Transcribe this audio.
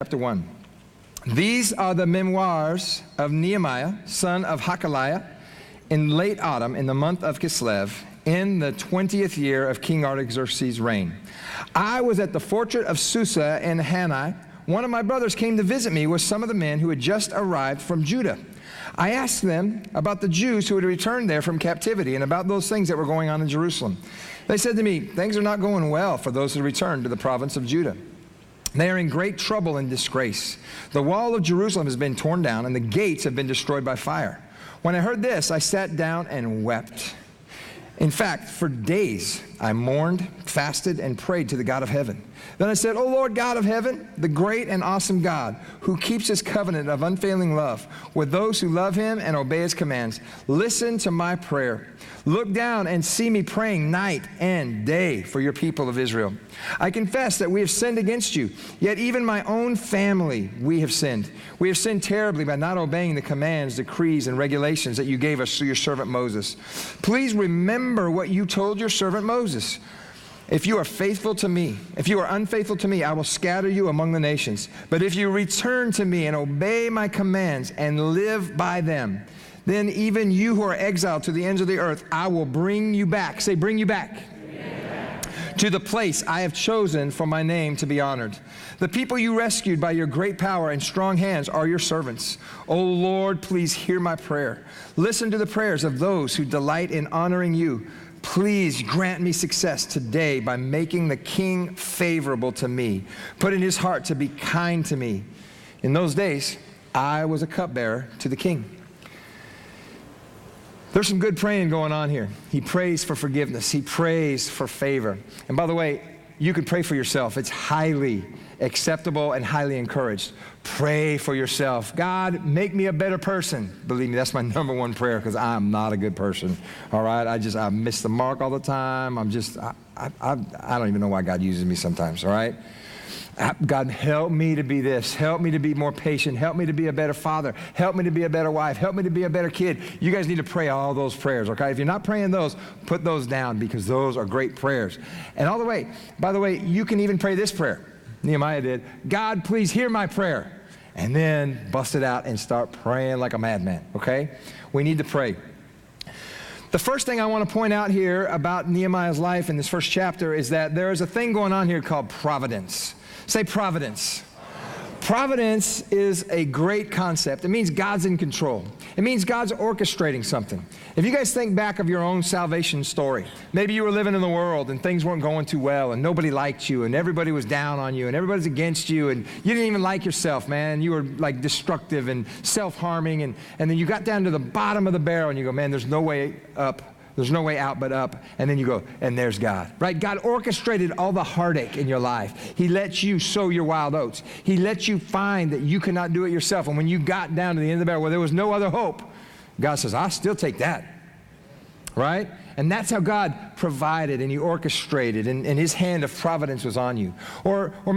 Chapter 1. These are the memoirs of Nehemiah, son of Hakaliah, in late autumn, in the month of Kislev, in the 20th year of King Artaxerxes' reign. I was at the fortress of Susa in Hanai. One of my brothers came to visit me with some of the men who had just arrived from Judah. I asked them about the Jews who had returned there from captivity and about those things that were going on in Jerusalem. They said to me, "Things are not going well for those who returned to the province of Judah. They are in great trouble and disgrace. The wall of Jerusalem has been torn down, and the gates have been destroyed by fire." When I heard this, I sat down and wept. In fact, for days I mourned, fasted, and prayed to the God of heaven. Then I said, "O Lord God of heaven, the great and awesome God, who keeps his covenant of unfailing love with those who love him and obey his commands, listen to my prayer. Look down and see me praying night and day for your people of Israel. I confess that we have sinned against you, yet even my own family we have sinned. We have sinned terribly by not obeying the commands, decrees, and regulations that you gave us through your servant Moses. Please remember what you told your servant Moses. If you are faithful to me, if you are unfaithful to me, I will scatter you among the nations. But if you return to me and obey my commands and live by them, then even you who are exiled to the ends of the earth, I will bring you back." Say, bring you back. "To the place I have chosen for my name to be honored. The people you rescued by your great power and strong hands are your servants. O Lord, please hear my prayer. Listen to the prayers of those who delight in honoring you. Please grant me success today by making the king favorable to me. Put in his heart to be kind to me." In those days, I was a cupbearer to the king. There's some good praying going on here. He prays for forgiveness. He prays for favor. And by the way, you can pray for yourself. It's highly acceptable and highly encouraged. Pray for yourself. "God, make me a better person." Believe me, that's my number one prayer, because I'm not a good person. All right? I miss the mark all the time. I don't even know why God uses me sometimes. All right? "God, help me to be this. Help me to be more patient. Help me to be a better father. Help me to be a better wife. Help me to be a better kid." You guys need to pray all those prayers, okay? If you're not praying those, put those down, because those are great prayers. And by the way, you can even pray this prayer. Nehemiah did. "God, please hear my prayer." And then bust it out and start praying like a madman, okay? We need to pray. The first thing I want to point out here about Nehemiah's life in this first chapter is that there is a thing going on here called providence. Say providence. Providence is a great concept. It means God's in control. It means God's orchestrating something. If you guys think back of your own salvation story, maybe you were living in the world and things weren't going too well and nobody liked you and everybody was down on you and everybody's against you and you didn't even like yourself, man. You were like destructive and self-harming, and then you got down to the bottom of the barrel and you go, "Man, there's no way up. There's no way out but up." And then you go, and there's God, right? God orchestrated all the heartache in your life. He let you sow your wild oats. He let you find that you cannot do it yourself. And when you got down to the end of the barrel where there was no other hope, God says, "I'll still take that," right? And that's how God provided, and he orchestrated, and his hand of providence was on you. Or